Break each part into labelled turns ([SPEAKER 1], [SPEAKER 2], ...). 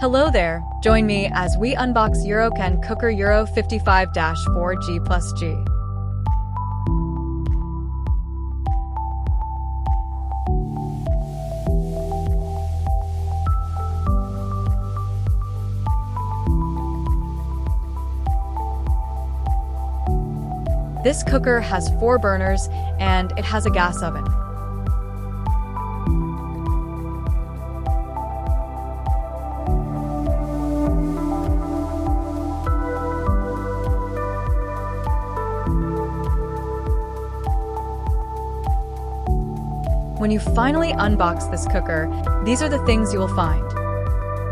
[SPEAKER 1] Hello there, join me as we unbox Euroken Cooker Euro 55-4G+G. This cooker has 4 burners and it has a gas oven. When you finally unbox this cooker, these are the things you will find.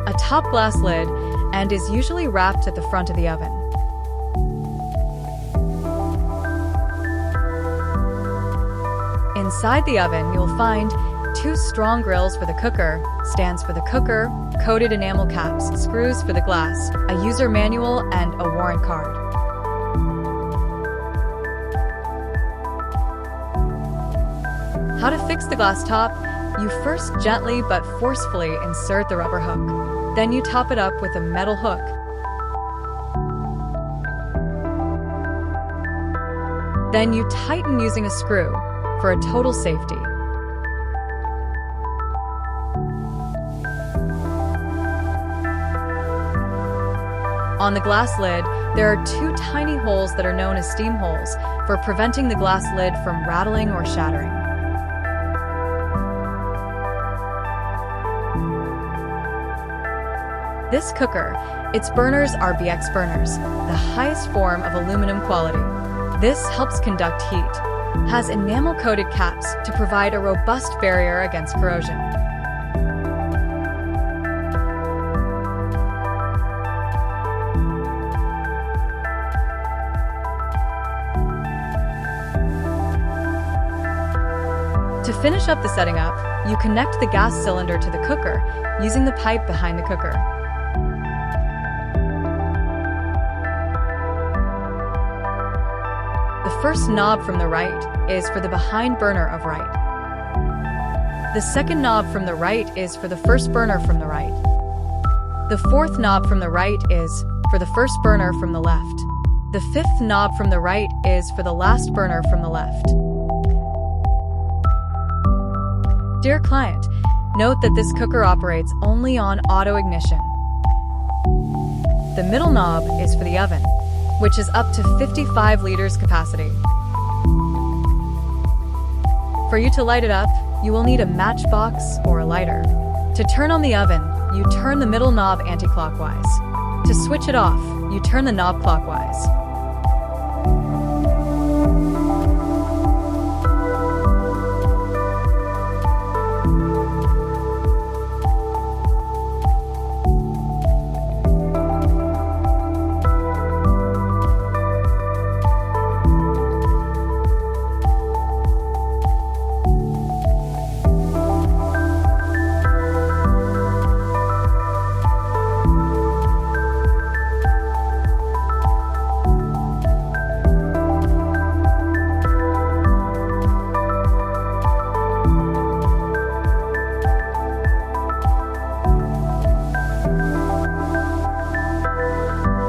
[SPEAKER 1] A top glass lid, and is usually wrapped at the front of the oven. Inside the oven, you'll find 2 strong grills for the cooker, stands for the cooker, coated enamel caps, screws for the glass, a user manual, and a warrant card. How to fix the glass top? You first gently but forcefully insert the rubber hook. Then you top it up with a metal hook. Then you tighten using a screw for a total safety. On the glass lid, there are 2 tiny holes that are known as steam holes for preventing the glass lid from rattling or shattering. This cooker, its burners are BX burners, the highest form of aluminum quality. This helps conduct heat. Has enamel-coated caps to provide a robust barrier against corrosion. To finish up the setting up, you connect the gas cylinder to the cooker using the pipe behind the cooker. The first knob from the right is for the behind burner of right. The second knob from the right is for the first burner from the right. The fourth knob from the right is for the first burner from the left. The fifth knob from the right is for the last burner from the left. Dear client, note that this cooker operates only on auto ignition. The middle knob is for the oven, which is up to 55 liters capacity. For you to light it up, you will need a matchbox or a lighter. To turn on the oven, you turn the middle knob anti-clockwise. To switch it off, you turn the knob clockwise.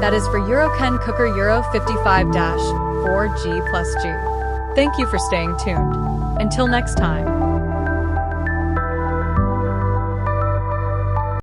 [SPEAKER 1] That is for Euroken Cooker Euro 55-4G+G. Thank you for staying tuned. Until next time.